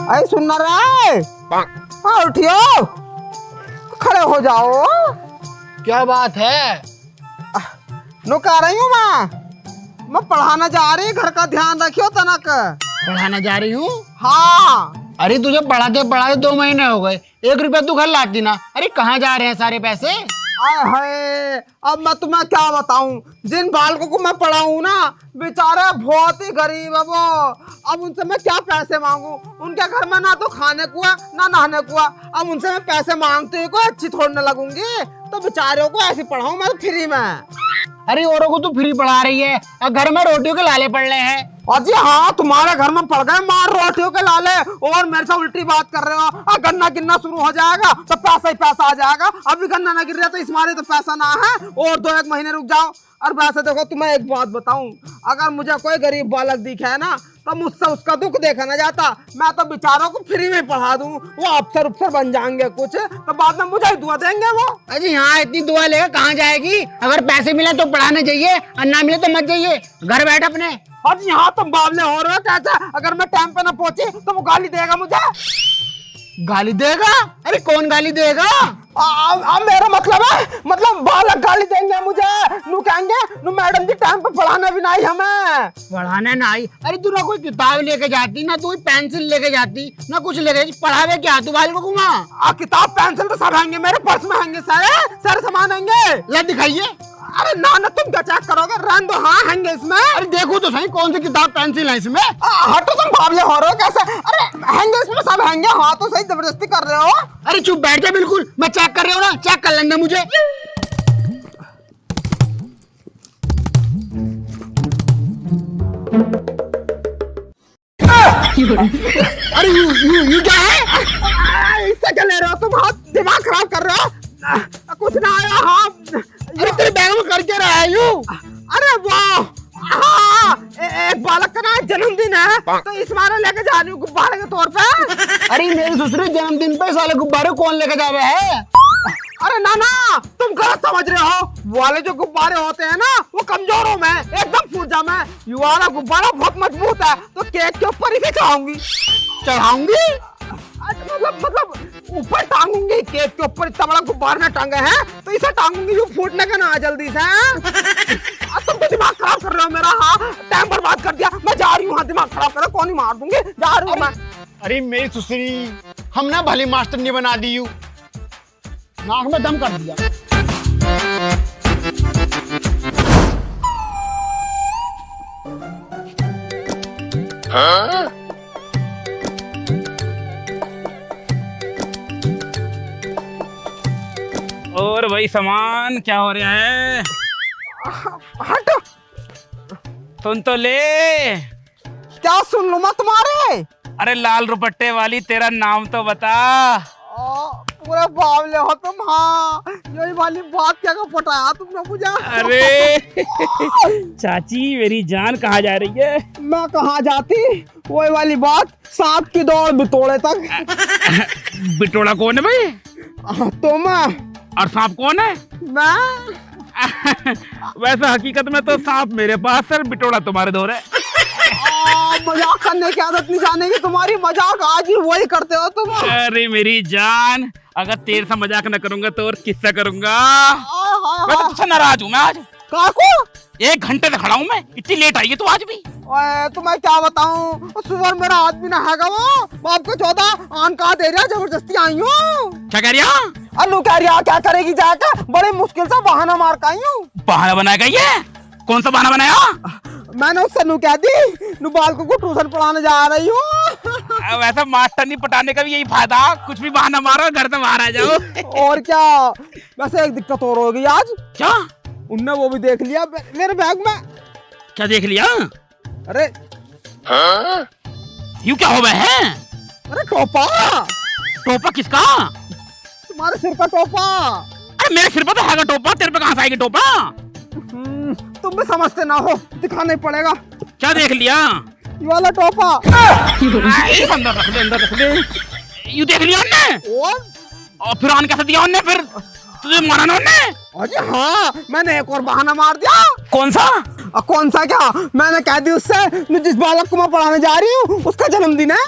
अरे सुन ना रहे, हाँ उठियो, खड़े हो जाओ। क्या बात है? नो कह रही हूँ मैं पढ़ाना जा रही, घर का ध्यान रखियो तनक। पढ़ाने जा रही हूँ? हाँ। अरे तुझे पढ़ाते पढ़ाते 2 महीने हो गए, 1 रुपया तू घर लाती ना। अरे कहाँ जा रहे हैं सारे पैसे? आय हाय, अब मैं तुम्हें क्या बताऊं, जिन बालकों को मैं पढ़ाऊं ना, बेचारे बहुत ही गरीब है वो। अब उनसे मैं क्या पैसे मांगू, उनके घर में ना तो खाने को है ना नहाने को है। अब उनसे मैं पैसे मांगते हुए कोई अच्छी थोड़ी ना लगूंगी, तो बेचारों को ऐसे पढ़ाऊं मैं तो फ्री में। अरे औरों को तू फ्री पढ़ा रही है और घर में रोटियों के लाले पड़ रहे हैं। और जी हाँ, तुम्हारे घर में पड़ गए मार रोटियों के लाले और मेरे से उल्टी बात कर रहे हो। गन्ना गिरना शुरू हो जाएगा तो पैसा ही पैसा आ जाएगा। अभी गन्ना ना गिर रहा तो इस मारे तो पैसा ना है, और 2-1 महीने रुक जाओ। और वैसे देखो तुम्हें एक बात बताऊं, अगर मुझे कोई गरीब बालक दिखे है ना, तो मुझसे उसका दुख देखा ना जाता। मैं तो बेचारों को फ्री में पढ़ा दूं, वो अफसर बन जाएंगे कुछ, तो बाद में मुझे ही दुआ देंगे वो। अजी हाँ, इतनी दुआ लेकर कहाँ जाएगी? अगर पैसे मिले तो पढ़ाने चाहिए और ना मिले तो मत जाइए, घर बैठ अपने। और यहाँ तुम बावले हो रहे हो कैसे? अगर मैं टाइम पे ना पहुंची तो वो गाली देगा मुझे। गाली देगा? अरे कौन गाली देगा? मेरा मतलब है, मतलब बालक गाली देंगे मुझे, नू कहेंगे नू मैडम जी टाइम पे पढ़ाना भी नहीं हमें। पढ़ाना नहीं? अरे तू ना कोई किताब लेके जाती, ना तू पेंसिल लेके जाती, ना कुछ लेके जाती, पढ़ावे क्या तू बाल को घुमा? किताब पेंसिल तो सब हैंगे मेरे पर्स में, हैंगे सारे सामान हैंगे। ला दिखाइए। अरे ना तुम क्या चेक करोगे, रन दो। हाँ हैंगे इसमें। अरे देखो तो सही कौन सी किताब पेंसिल है इसमें। हटो तुम बावले हो रहे हो कैसे? अरे हैंगे इसमें, सब हैंगे। हाँ तो सही, जबरदस्ती कर रहे हो। अरे चुप बैठ जा, बिल्कुल मैं चेक कर रही हूँ ना, चेक कर लेने मुझे। अरे यू क्या है? इससे क्या ले रहे हो तुम? हाथ दिमाग खराब कर रहे हो। कुछ ना आया। हाँ अरे तेरे बैग में करके रहा है यू? अरे वाह, हाँ एक बालक का ना जन्मदिन है, तो इस बार लेके जा रही हूँ गुब्बारे के तौर पे। अरे मेरे ससुरे जन्मदिन पे साले गुब्बारे कौन लेके जा रहा है? अरे ना तुम गलत समझ रहे हो। वो वाले जो गुब्बारे होते हैं ना, वो कमजोरों में एकदम फूट जामे। ये वाला गुब्बारा बहुत मजबूत है, तो केक के ऊपर इसे चढ़ाऊंगी। मतलब ऊपर टांगूंगी, केक के ऊपर इतना बड़ा गुब्बारा ना टांगे हैं, तो इसे टांगूंगी, जो फूटने का ना जल्दी से। तुम तो दिमाग खराब कर रहे हो मेरा। हाँ टाइम बर्बाद कर दिया। मैं जा रही हूँ, हाँ दिमाग खराब कर रहा, कौन ही मार दूंगी, जा रही हूँ मैं। अरे मेरी सुसरी, हम ना भली मास्टर नहीं बना दी यू, नाक में दम कर दिया। हाँ? और भाई सामान क्या हो रहा है? हट। सुन तो ले। क्या सुन लूं मैं तुम्हारे? अरे लाल दुपट्टे वाली, तेरा नाम तो बता। पूरे बावले हो तुम। हाँ यही वाली बात क्या पटाया तुमने मुझे। अरे चाची मेरी जान कहाँ जा रही है? मैं कहाँ जाती, वही वाली बात, सांप की दौड़ बिटोड़े तक। बिटोड़ा कौन है भाई? तुम। और सांप कौन है? मैं। वैसे हकीकत में तो सांप मेरे पास है, बिटोड़ा तुम्हारे दौर है। मजाक करने की आदत नहीं जाने की तुम्हारी, मजाक आज ही वही करते हो तुम। अरे मेरी जान, अगर तेरे से मजाक न करूंगा तो और किससे करूंगा? मैं तो तुझसे नाराज हूँ मैं आज। काकू 1 घंटे से खड़ा हूँ मैं, इतनी लेट आई है तू आज भी। तुम्हें क्या बताऊं, सुबह मेरा आदमी ना हैगा वो बाप को 14 आन कहा दे रहा, जबरदस्ती आई हूँ। क्या कह रही है? अनु कह रही क्या करेगी जाकर, बड़े मुश्किल से बहाना मार के आई हूँ। बहाना बनाएगा ये? कौन सा बहाना बनाया? मैंने उससे नू कह दी, नू बालकों को ट्यूशन पढ़ाने जा रही हूँ। वैसे मास्टर नहीं पटाने का भी यही फायदा, कुछ भी बहाना मारो घर से बाहर आ जाओ। और क्या। वैसे एक दिक्कत और हो गई आज। क्या? उनने वो भी देख लिया मेरे बैग में। क्या देख लिया? अरे यू क्या हो गए हैं? अरे टोपा। टोपा किसका? तुम्हारे सिर का टोपा। अरे मेरे सिर पर तो हैगा टोपा, तेरे पे कहाँ से आएगी टोपा? तुम भी समझते ना हो, दिखाना ही पड़ेगा। क्या देख लिया? ये वाला टोपा। अंदर रख दे, अंदर रख दे। यू देख लिया उनने और फिर आन कैसे दिया उनने फिर तुझे मारा ना उनने? अरे हाँ, मैंने एक और बहाना मार दिया। कौन सा? कौन सा क्या, मैंने कह दी उससे जिस बालक को मैं पढ़ाने जा रही हूँ उसका जन्मदिन है।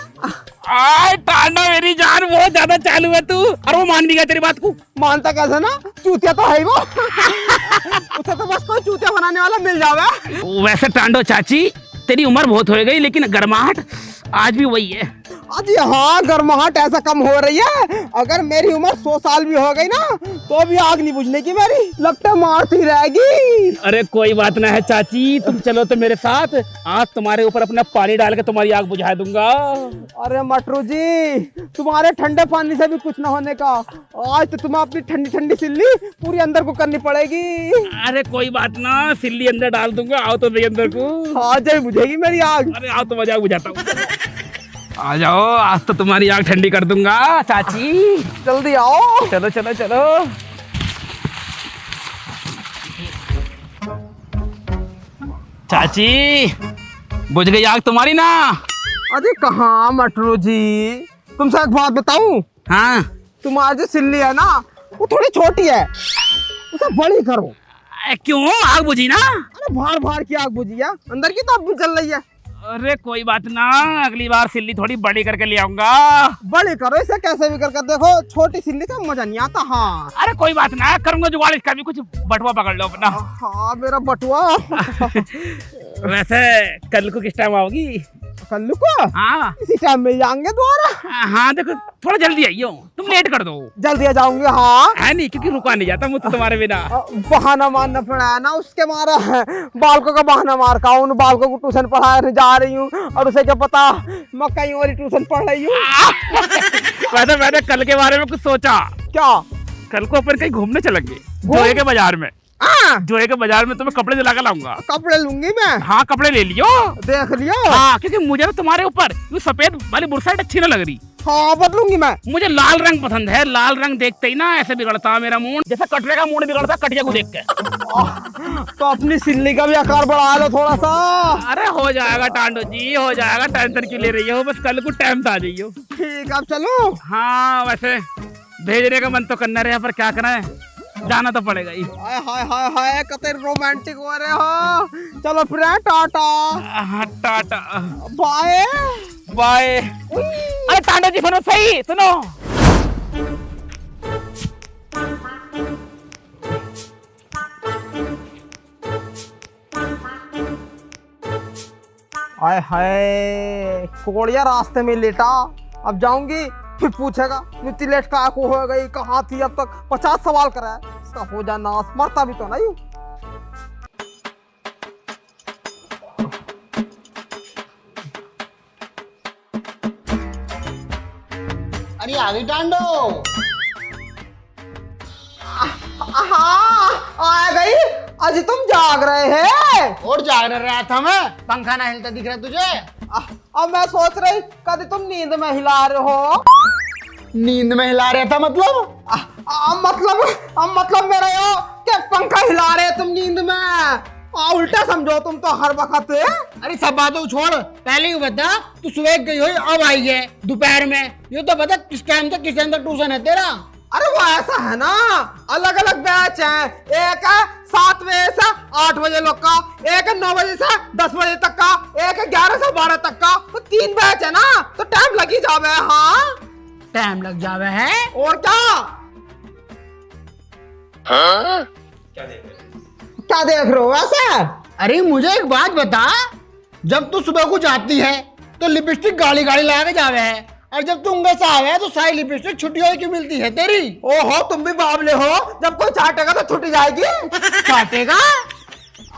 आय टांडा मेरी जान, बहुत ज्यादा चालू है तू। और वो मान भी गया तेरी बात को। मानता कैसे ना, चूतिया तो है ही वो। उसे तो बस कोई चूतिया बनाने वाला मिल जावे। वैसे टांडो चाची तेरी उम्र बहुत हो गई, लेकिन गर्माहट आज भी वही है। अजी हाँ, गर्माहट ऐसा कम हो रही है, अगर मेरी उम्र 100 साल भी हो गई ना तो भी आग नहीं बुझने की मेरी, लगता मारती रहेगी। अरे कोई बात ना है चाची, तुम चलो तो मेरे साथ, आज तुम्हारे ऊपर अपना पानी डाल के तुम्हारी आग बुझा दूंगा। अरे मटरू जी, तुम्हारे ठंडे पानी से भी कुछ न होने का, आज तो तुम्हें अपनी ठंडी ठंडी सिल्ली पूरी अंदर को करनी पड़ेगी। अरे कोई बात ना, सिल्ली अंदर डाल दूंगा, आओ तो मेरे अंदर को। आज ही बुझेगी मेरी आग। अरे आओ तो मजाक बुझाता हूँ। आ जाओ, आज तो तुम्हारी आग ठंडी कर दूंगा चाची। जल्दी आओ। चलो चलो चलो। चाची बुझ गई आग तुम्हारी ना? अरे कहाँ मटरू जी, तुमसे एक बात बताऊं? हाँ तुम्हारी जो सिल्ली है ना वो थोड़ी छोटी है, उसे बड़ी करो। क्यों, आग बुझी ना? अरे भार भार की आग बुझी है, अंदर की तो अब भी जल रही है। अरे कोई बात ना, अगली बार सिल्ली थोड़ी बड़ी करके ले आऊंगा। बड़ी करो इसे कैसे भी करके, देखो छोटी सिल्ली से मजा नहीं आता। हाँ अरे कोई बात ना, करूंगा जुगाड़ इसका भी, कुछ बटुआ पकड़ लो अपना। हाँ मेरा बटुआ। वैसे कल को किस टाइम आओगी? कल्लू को हाँ इसी टाइम मिल जाएंगे दोबारा। हाँ देखो थोड़ा जल्दी आइयो, तुम लेट कर दो। जल्दी आ जाऊंगे। हाँ है नहीं, क्योंकि रुका नहीं जाता मुझसे तुम्हारे बिना। बहाना मारना पड़ा है ना, उसके मारा है बालकों का बहाना मार का, उन बालकों को ट्यूशन पढ़ाने जा रही हूँ और उसे क्या पता मैं कहीं और ही ट्यूशन पढ़ रही हूँ। वैसे मैंने कल के बारे में कुछ सोचा। क्या? कल को अपन कहीं घूमने चलेंगे जोए के बाजार में। जोए के बाजार में तुम्हें कपड़े दिला कर लाऊंगा। कपड़े लूंगी मैं। हाँ कपड़े ले लियो। देख लियो। हाँ क्योंकि मुझे ना तुम्हारे ऊपर ये सफेद वाली बुरसाइट अच्छी ना लग रही। हाँ बदलूंगी मैं। मुझे लाल रंग पसंद है, लाल रंग देखते ही ना ऐसे बिगड़ता है मेरा मूड, जैसे कटरे का मूड बिगड़ता है कटिया को देख के। तो अपनी सिल्ली का भी आकार बढ़ा लो थोड़ा सा। अरे हो जाएगा टांडो जी, हो जाएगा, टेंशन क्यों ले रही हो, बस कल को टाइम से आ जाइयो। ठीक अब चलो। हाँ वैसे भेजने का मन तो करना रहे, पर क्या करें, जाना तो पड़ेगा ही। हाय हाय हाय हाय, कते रोमांटिक हो रहे हो। चलो फ्रेंड, टाटा। हाँ टाटा बाय बाय। अरे टांडो जी सुनो, सही सुनो। हाय हाय, कोड़िया रास्ते में लेटा, अब जाऊंगी फिर पूछेगा इतनी लेट कहाँ को हो गई, कहाँ थी अब तक, 50 सवाल करा है, इसका हो जाना, मरता भी तो नहीं। अरे आ गई टांडो। हाँ आ गई। अजी तुम जाग रहे हैं? और जाग रहा था मैं, पंखा ना हिलता दिख रहा तुझे? अब मैं सोच रही कभी तुम नींद में हिला रहे हो। नींद में हिला रहा था मतलब? मतलब मेरा यो क्या पंखा हिला रहे तुम नींद में? उल्टा समझो तुम तो हर वक्त। अरे सब बातों छोड़, पहले ही बता तू सुबह गई हो अब आई है दोपहर में, ये तो बता किस टाइम तक ट्यूशन है तेरा? अरे वो ऐसा है ना, अलग अलग बैच हैं, एक है 7 बजे से 8 बजे लोग का, एक है 9 बजे से 10 बजे तक का, एक है 11 से 12 तक का, तो 3 बैच है ना, तो टाइम लगी जावे। हाँ टाइम लग जावे है और क्या? हाँ? क्या देख रहे हो वैसे? अरे मुझे एक बात बता, जब तू सुबह को जाती है तो लिपस्टिक गाड़ी गाड़ी लगा के जावे है, और जब तू उंगल से आवे है तो सारी लिपस्टिक छुट्टियों की मिलती है तेरी। ओहो तुम भी बावले हो, जब कोई चाटेगा तो छुट्टी जाएगी। चाटेगा?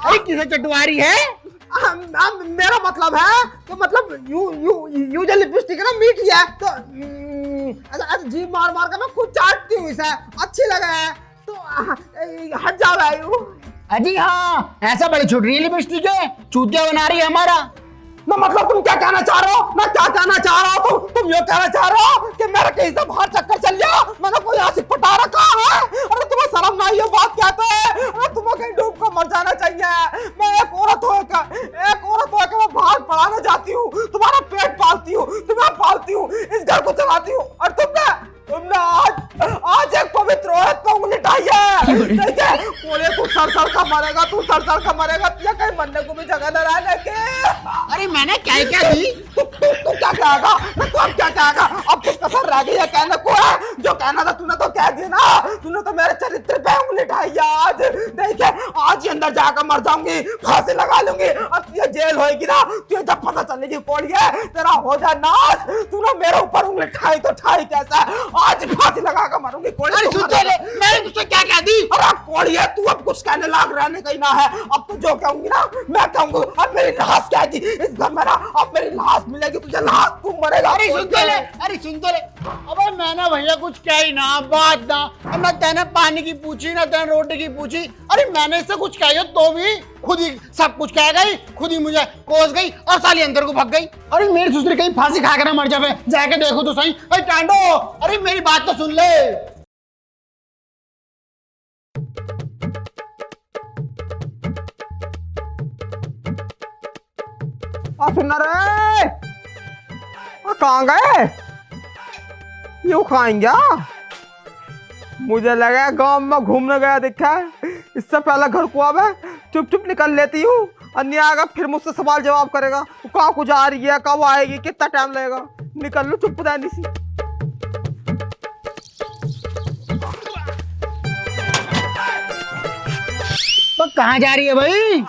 अरे किसे चटवारी है? मेरा मतलब है तो मतलब यू जो लिपस्टिक है ना मीठी है तो जी मार मार कर मैं खुद चाटती हूँ इसे, अच्छी लगे है तो हट जाओ भाई। अजी हाँ, ऐसा बड़ी छुट रही है लिपस्टिक है, चूतिया बना रही है हमारा। ना मतलब तुम क्या कहना चाह रहे हो? मैं क्या कहना चाह रहा हूँ, तुम ये कहना चाह रहे हो कि मेरा कहीं से बाहर चक्कर चल गया, मैंने कोई आशिक पटा रखा है? अरे तुम्हें शर्म ना ये बात कहते हैं? अरे तुम्हें कहीं डूब कर मर जाना चाहिए। मैं एक औरत होकर मैं बाहर पढ़ाना चाहती हूँ, तुम्हारा पेट पालती हूँ, तुम्हें पालती हूँ, इस घर को चलाती हूँ, और मरेगा, तू सड़ सड़ का मरेगा, तुझे कहीं मरने को भी जगह न रहने के। अरे मैंने क्या क्या दी? तू क्या कहेगा? तू अब क्या कहेगा? अब कुछ कसर रह गई है कहने को है? जो कहना था तूने तो कह दिया ना। तूने तो मेरे चरित्र पे उंगली उठाई आज। देखे आज ही अंदर जाकर मर जाऊंगी, फांसी लगा लूंगी, अब तुझे जेल होएगी ना, तुझे जब पता चलेगी कोड़िए तेरा हो जा नाश। तूने मेरे ऊपर उंगली उठाई तो उठाई कैसा? आज फांसी लगा कर मरूंगी कोड़िए। अरे सुन ले, मैंने तुझसे क्या कह दी? अरे कोड़िए तू अब कुछ कहने लायक रहने का ही ना है। अब तो जो कहूंगी ना मैं कहूंगी। अब मेरी लाश क्या थी इस घर में ना, अब मेरी लाश मिलेगी तुझे, लाश तू मरेगा। अरे सुन तो ले, अरे सुन तो ले। अबे मैंने भैया कुछ कह ही ना, बात ना। अब ना तेने पानी की पूछी ना तेने रोटी की पूछी। अरे मैंने इससे कुछ कहा तो भी खुद ही सब कुछ कह गई, खुद ही मुझे कोस गई और साली अंदर को भाग गई। अरे मेरी दूसरी कहीं फांसी खा कर ना मर जावे, जाके देखो तो सही। अरे टांडो, अरे मेरी बात तो सुन ले। सुन रे, कहाँ गए? यूं खाएंगे? मुझे लगा गांव में घूमने गया दिखा है। इससे पहले घर को आवे चुप चुप निकल लेती हूँ, अन्य आएगा फिर मुझसे सवाल जवाब करेगा। कहाँ को जा रही है, कब आएगी, कितना टाइम लगेगा? निकल लो चुप दानी सी। तो कहाँ जा रही है भाई?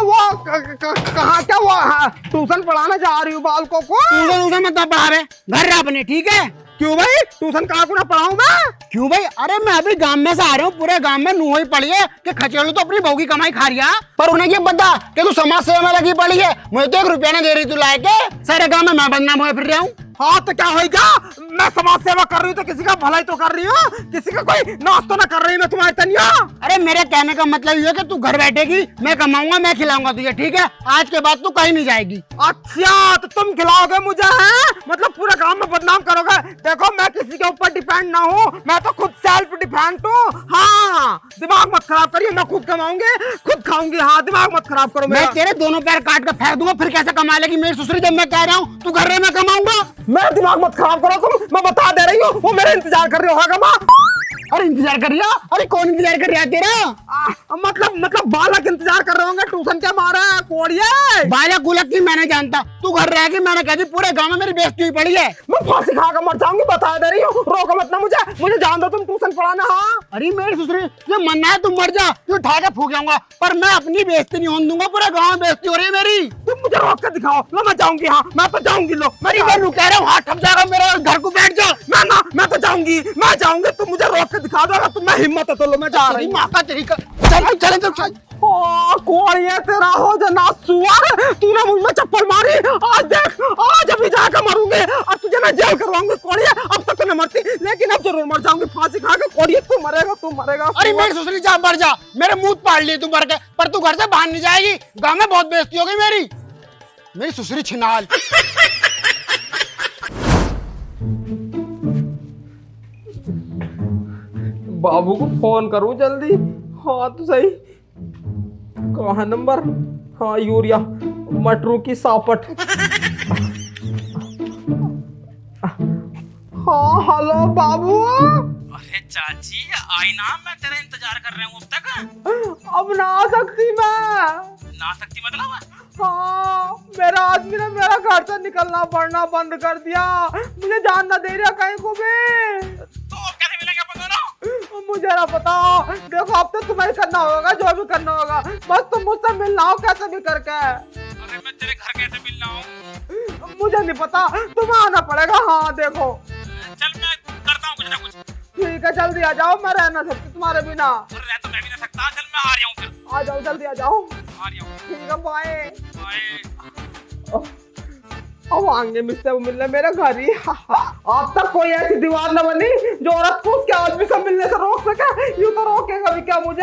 वो कहाँ क्या वो ट्यूशन पढ़ाने जा रही हूँ बालकों को। ट्यूशन मत पढ़ा रहे, घर रहा अपने, ठीक है? क्यों भाई ट्यूशन कहाँ को ना पढ़ाऊं मैं? क्यों भाई? अरे मैं अभी गांव में से आ रहा हूँ, पूरे गांव में नुह ही पड़ी है कि खचेड़ू तो अपनी बहू की कमाई खा रही है, पर उन्हें ये बता कि तू समाज सेवा में लगी पड़ी है। मुझे तो 1 रुपया ना दे रही तू लाए के, सारे गांव में मैं बदनाम हुए फिर रहा हूँ। हाँ तो क्या होगा? मैं समाज सेवा कर रही हूँ तो किसी का भलाई तो कर रही हूँ, किसी का कोई नाश तो ना कर रही मैं तुम्हारे तनिया। अरे मेरे कहने का मतलब ये है कि तू घर बैठेगी, मैं कमाऊंगा, मैं खिलाऊंगा तुझे, ठीक है? आज के बाद तू कहीं नहीं जाएगी। अच्छा तो तुम खिलाओगे मुझे हैं? मतलब पूरे गांव में बदनाम करोगे? देखो मैं किसी के ऊपर डिपेंड ना हूँ, मैं तो खुद सेल्फ डिपेंड हूँ। हाँ दिमाग मत खराब करिए, मैं खुद कमाऊंगी खुद खाऊंगी। हाँ दिमाग मत खराब करो। मैं तेरे दोनों पैर काट कर फेंक दूंगा, फिर कैसे कमा लेगी मेरी ससुरी? जब मैं कह रहा हूँ तू घर रहे मैं कमाऊंगा। मैं दिमाग मत खराब करो तुम, मैं बता दे रही हूँ वो मेरे इंतजार कर रही होगा माँ। अरे इंतजार कर रही है? अरे कौन इंतजार कर रहा है तेरा? मतलब बालक इंतजार कर रहे होंगे ट्यूशन के मारे कोड़िए। बालक गुलक की मैंने जानता, तू घर रह गई, मैंने कह दी पूरे गांव में मेरी बेइज्जती हुई पड़ी है। मैं फांसी खाकर मर जाऊंगी, बता दे रही हूँ। रोको मत ना मुझे जान दो, तुम ट्यूशन पढ़ाना। हाँ अरे मेरी ससुरी ये मनना है तुम मर जा, तू उठा के फूक जाऊंगा, पर मैं अपनी बेइज्जती नहीं होने दूंगा। पूरे गांव में बेइज्जती हो रही है मेरी। तुम मुझे रोक कर दिखाओ। लो मैं जाऊंगी। हाँ मैं तो जाऊंगी। लो मेरी बहन कह रहा हूँ हाथ थक जाएगा मेरा, घर को बैठ जा। मैं तो जाऊंगी, मैं जाऊंगी। तुम मुझे रोक कर दिखा दो, अगर तुम्हें हिम्मत है तो लो मैं जा रही हूँ। माँ का तरीका चल चल चल। कोड़िए तेरा हो जना सुअर, तूने मुझ में चप्पल मारी। आज देख, आज अभी जाकर मरूंगी और तुझे मैं जेल करवाऊंगी कोड़िए। अब तक तो मैं मरती, लेकिन अब जरूर मर जाऊंगी फांसी खा के। कोड़िए तू मरेगा। अरे मेरी ससुरी जा मर जा, मेरे मुंह पाड़ लिए तू मर के, पर तू घर से बाहर नहीं जाएगी। गांव में बहुत बेइज्जती हो गई मेरी ससुरी छिनाल। बाबू को फोन करूं जल्दी। हाँ तो सही, कहाँ नंबर? हाँ यूरिया मटरू की सापट। हाँ हेलो बाबू। अरे चाची आई ना, मैं तेरा इंतजार कर रहा हूँ अब तक। अब ना आ सकती मैं। ना सकती मतलब? हाँ मेरा आदमी ने मेरा घर से निकलना पड़ना बंद कर दिया, मुझे जान ना दे रहा कहीं को भी। तो अब कैसे मिलेंगे अपन दोनों? मुझे ना पता। देखो अब तो तुम्हें करना होगा, जो भी करना होगा, बस तुम मुझसे मिलना हो कैसे भी करके। अरे मैं तेरे घर कैसे मिलना हूँ? मुझे नहीं पता, तुम्हें आना पड़ेगा। हाँ देखो चल मैं करता हूँ कुछ ना कुछ। ठीक है जल्दी आ जाओ, मैं रह ना सकती तुम्हारे बिना। और रह तो मैं भी ना सकता। चल मैं आ रहा हूँ फिर। आ जाओ जल्दी आ जाओ। आ रहा हूँ। ठीक है बाय। बाय। अब आएंगे मुझसे वो मिलने मेरे घर ही। अब तक कोई ऐसी दीवार न बनी जो औरत को उसके आदमी से मिलने से रोक सके। यूं तो रोकेगा भी क्या मुझे?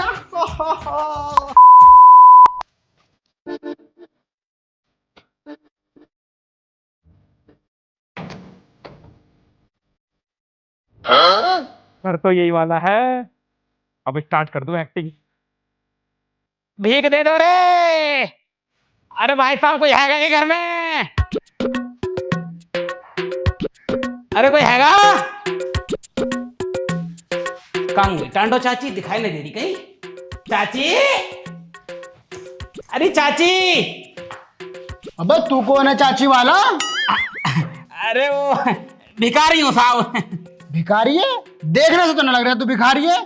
घर तो यही वाला है, अब स्टार्ट कर दूं एक्टिंग। भीख दे दो रे। अरे भाई साहब कोई हैगा ये घर में? अरे कोई हैगा? कहाँ हुई टांडो चाची? दिखाई नहीं दे रही कहीं। चाची अरे चाची। अबे तू कौन है चाची वाला? अरे वो भिखारी हूँ साहब। भिखारी है? देखने से तो नहीं लग रहा तू भिखारी है।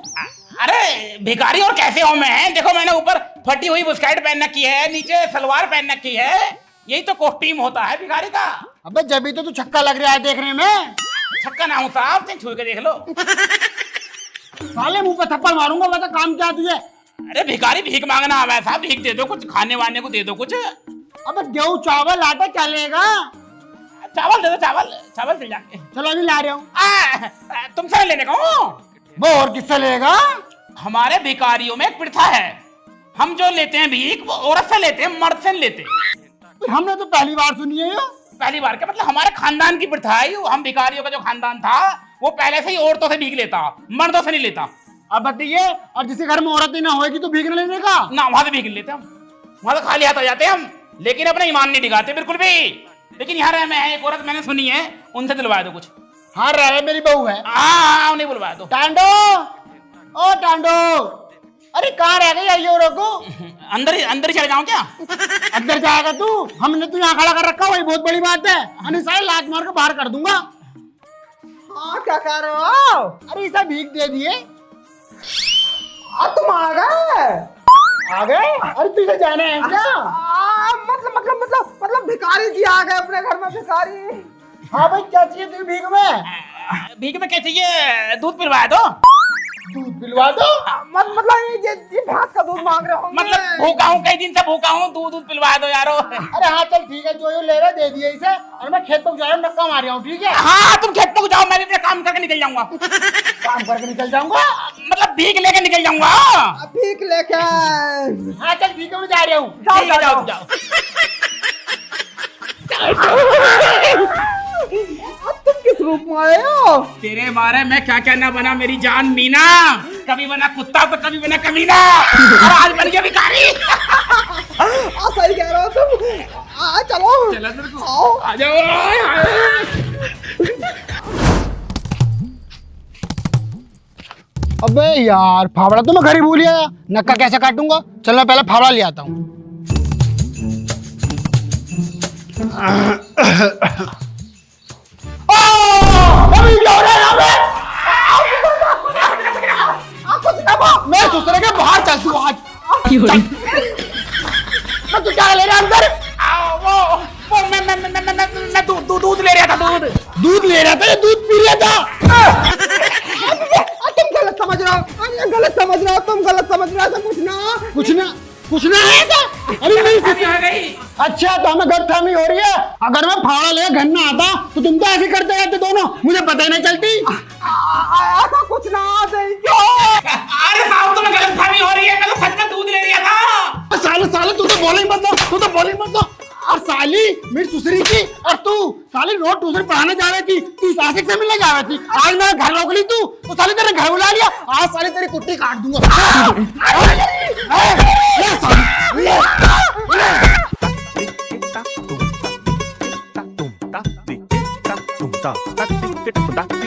अरे भिखारी और कैसे हूँ मैं? देखो मैंने ऊपर फटी हुई बुस्कट पहन रखी है, नीचे सलवार पहन रखी है, यही तो कॉस्ट्यूम होता है भिखारी का। अबे जब भी तो तू छक्का लग रहा है देखने में। छक्का ना हूँ साहब, तुम छू के देख लो। साले मुंह पे थप्पड़ मारूंगा, बता काम क्या है तुझे? अरे भिखारी भीख मांगना हमें साहब, भीख दे दो, कुछ खाने वाने को दे दो कुछ। अबे गेहूं चावल आटा चलेगा? चावल दे दो, चावल चावल मिल जाएंगे। चलो अभी ला रहा हूँ। तुमसे लेने का हूँ। वो और किससे लेगा? हमारे भिखारियों में एक प्रथा है, हम जो लेते हैं भीख वो औरत से लेते हैं, मर्द से नहीं लेते। हमने तो पहली बार सुनी है ये। पहली बार क्या मतलब, हमारे खानदान की प्रथा है। हम भिखारियों का जो खानदान था वो पहले से ही औरतों से भीख लेता, मर्दों से नहीं लेता। अब बताइए, और जिसके घर में औरत ही ना होगी तो भीख न लेने का? ना, वहां से भीख नहीं लेते हम, वहां से खाली हाथ आ जाते हैं हम, लेकिन अपना ईमान नहीं दिखाते बिल्कुल भी। लेकिन यहाँ रह में है एक औरत, मैंने सुनी है, उनसे दिलवा दो कुछ। हाँ रहे मेरी बहू है। हाँ उन्हें बुलवा दो। टांडो, ओ टांडो, अरे कहाँ रह गई आइयो रोको। अंदर ही चले जाऊं क्या? अंदर जाएगा तू? हमने तो यहाँ खड़ा कर रखा, वही बहुत बड़ी बात है। अन्य सारे लात मार के बाहर कर दूंगा। हाँ क्या कह रहे हो? अरे इसे भीख दे दिए। तुम आ गए? आ गए? अरे तुझे जाना है क्या? मतलब भिखारी जी आ गए अपने घर में, भिखारी। हाँ भाई क्या चाहिए तुझे भीख में? भीख में क्या चाहिए? दूध पिलवा दो। दूध पिलवा दो? मतलब ये भैंस का दूध मांग रहे हो? मतलब भूखा हूँ, कई दिन से भूखा हूँ, दूध पिलवा दो यारो। अरे हाँ चल ठीक है, जो ले रहा दे दिए इसे, और मैं खेत तक जा रहा हूँ, नक्का मार रहा हूँ, ठीक है? हाँ तुम खेत तक जाओ, मैं भी अपना काम करके निकल जाऊंगा। काम करके निकल जाऊंगा? मतलब भीख लेके निकल जाऊंगा। भीख लेके? हाँ चल ठीक है, मैं जा रहा हूँ। ठीक है, जाओ। तुम किस रूप में आए हो? तेरे बारे में क्या क्या ना बना मेरी जान मीना, कभी बना कुत्ता तो कभी बना कमीना, और आज बन गया भिखारी। सही कह रहे हो तुम। चलो आओ। आ जाओ। अबे यार फावड़ा तो मैं घर ही भूल गया, नक्का कैसे काटूंगा? चल मैं पहले फावड़ा ले आता हूँ। मैं दूसरे के बाहर चल तू आज। मैं तू क्या ले रहा है अंदर? वो मैं दूध ले रहा था, दूध ले रहा था या दूध पी रहा था? तुम गलत समझ रहे हो, तुम गलत समझ रहे हो। ऐसा कुछ ना है ऐसा। अरे नहीं आ गई। अच्छा तो हमें गलतफहमी हो रही है। अगर मैं फावड़ा ले घर में आता तो तुम तो ऐसे करते रहते दोनों, मुझे पता ही नहीं चलती। ऐसा कुछ ना अरे साहब तुम्हें गलतफहमी हो रही है, मैं तो सच में दूध ले रहा था। साले तू तो बोले ही मत। और साली मेरी सुसरी थी, और तू साली रोज ट्यूशन पढ़ाने जा रही थी, तू आशिक से मिलने जा रही थी। आज मेरा घर रोक ली तू, तो साली तेरे घर बुला लिया। आज साली तेरी कुट्टी काट दूंगा।